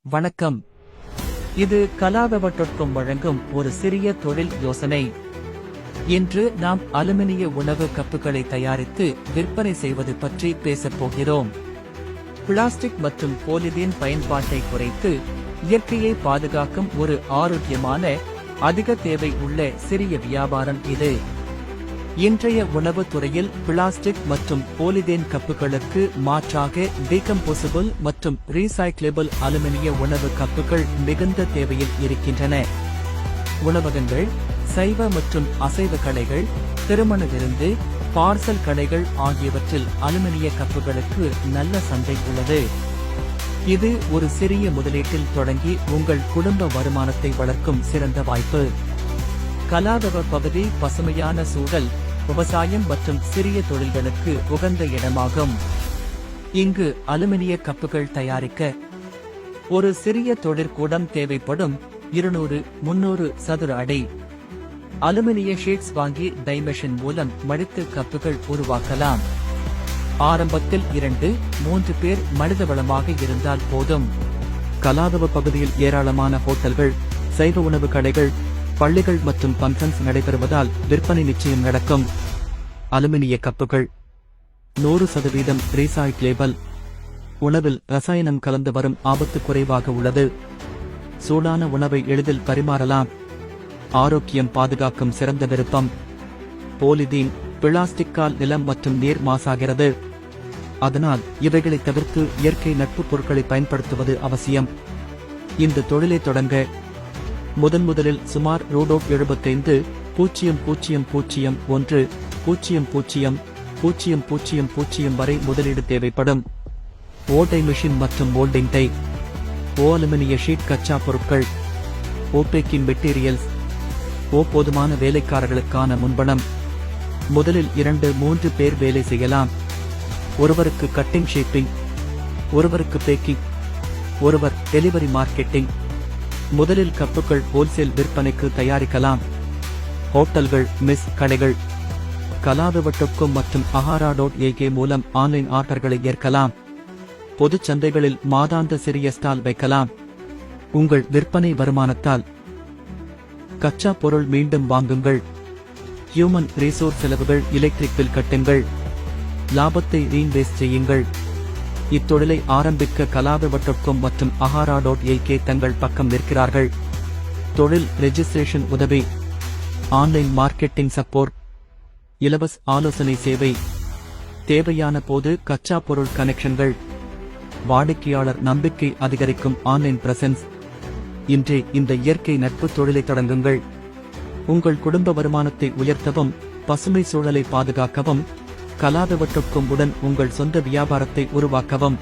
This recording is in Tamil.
வணக்கம். இது கலாவவட்டொட்கம் வழங்கும் ஒரு சிறிய தொழில் யோசனை. இன்று நாம் அலுமினிய உணவு கப்புகளை தயாரித்து விற்பனை செய்வது பற்றி பேசப் போகிறோம். பிளாஸ்டிக் மற்றும் பாலிதீன் பயன்பாட்டை குறைத்து இயற்கையை பாதுகாக்கும் ஒரு ஆரோக்கியமான, அதிக தேவை உள்ள சிறிய வியாபாரம் இது. இன்றைய உணவுத் துறையில் பிளாஸ்டிக் மற்றும் பாலிதீன் கப்புகளுக்கு மாற்றாக டீகம்போசிபிள் மற்றும் ரீசைக்கிளபிள் அலுமினிய உணவு கப்புகள் மிகுந்த தேவையில் இருக்கின்றன. உணவகங்கள், சைவ மற்றும் அசைவ கடைகள், திருமண விருந்து, பார்சல் கடைகள் ஆகியவற்றில் அலுமினிய கப்புகளுக்கு நல்ல சந்தை உள்ளது. இது ஒரு சிறிய முதலீட்டில் தொடங்கி உங்கள் குடும்ப வருமானத்தை வளர்க்கும் சிறந்த வாய்ப்பு. கலாதவ பகுதி பசுமையான சூழல், விவசாயம் மற்றும் சிறிய தொழில்களுக்கு உகந்த இடமாகும். இங்கு அலுமினிய கப்புகள் தயாரிக்க ஒரு சிறிய தொழிற்கூடம் தேவைப்படும். 200-300 சதுர அடி அலுமினிய ஷீட்ஸ் வாங்கி டைமெஷின் மூலம் மடித்து கப்புகள் உருவாக்கலாம். ஆரம்பத்தில் 2-3 பேர் மனிதவளமாக இருந்தால் போதும். கலாதவ பகுதியில் ஏராளமான ஹோட்டல்கள், சைவ உணவு கடைகள், பள்ளிகள் மற்றும் ஃபங்க்ஷன்ஸ் நடைபெறுவதால் விற்பனை நிச்சயம் நடக்கும். அலுமினிய கப்புகள் 100% ரீசைக்கிளபிள். உணவில் ரசாயனம் கலந்து வரும் ஆபத்து குறைவாக உள்ளது. சூடான உணவை எளிதில் பரிமாறலாம். ஆரோக்கியம் பாதுகாக்கும் சிறந்த விருப்பம். பாலிதீன், பிளாஸ்டிக்கால் நிலம் மற்றும் நீர் மாசாகிறது. அதனால் இவைகளை தவிர்த்து இயற்கை நட்பு பொருட்களை பயன்படுத்துவது அவசியம். இந்த தொழிலை தொடங்க முதலில் சுமார் $70,000-1,000,000 வரை முதலீடு தேவைப்படும். ஓட்டை மிஷின் மற்றும் மோல்டிங் டை, அலுமினிய ஷீட், கச்சா பொருட்கள், பேக்கிங் மெட்டீரியல்ஸ், போதுமான வேலைக்காரர்களுக்கான முன்பணம். முதலில் 2-3 பேர் வேலை செய்யலாம். ஒருவருக்கு கட்டிங், ஷேப்பிங், ஒருவருக்கு பேக்கிங், ஒருவர் டெலிவரி மார்க்கெட்டிங். முதலில் கப்புகள் ஹோல்சேல் விற்பனைக்கு தயாரிக்கலாம். ஹோட்டல்கள், மெஸ் கடைகள், கலாவவட்டொட்கம் மற்றும் ahara.ak மூலம் ஆன்லைன் ஆர்டர்களை ஏற்கலாம். பொதுச் சந்தைகளில் மாதாந்த சிறிய ஸ்டால் வைக்கலாம். உங்கள் விற்பனை வருமானத்தால் கச்சா பொருள் மீண்டும் வாங்குங்கள். ஹியூமன் ரிசோர்ஸ் செலவுகள், எலக்ட்ரிக் பில் கட்டுங்கள். லாபத்தை ரீஇன்வெஸ்ட் செய்யுங்கள். இத்தொழிலை ஆரம்பிக்க கலாவவட்டொட்கம் மற்றும் ahara.ak தங்கள் பக்கம் நிற்கிறார்கள். தொழில் ரெஜிஸ்ட்ரேஷன் உதவி, ஆன்லைன் மார்க்கெட்டிங் சப்போர்ட், இலவச ஆலோசனை சேவை, தேவையான போது கச்சா பொருள் கனெக்ஷன்கள், வாடிக்கையாளர் நம்பிக்கை அதிகரிக்கும் ஆன்லைன் பிரசன்ஸ். இன்றே இந்த இயற்கை நட்பு தொழிலை தொடங்குங்கள். உங்கள் குடும்ப வருமானத்தை உயர்த்தவும், பசுமை சூழலை பாதுகாக்கவும், கலாவவட்டொட்கம் உடன் உங்கள் சொந்த வியாபாரத்தை உருவாக்கவும்.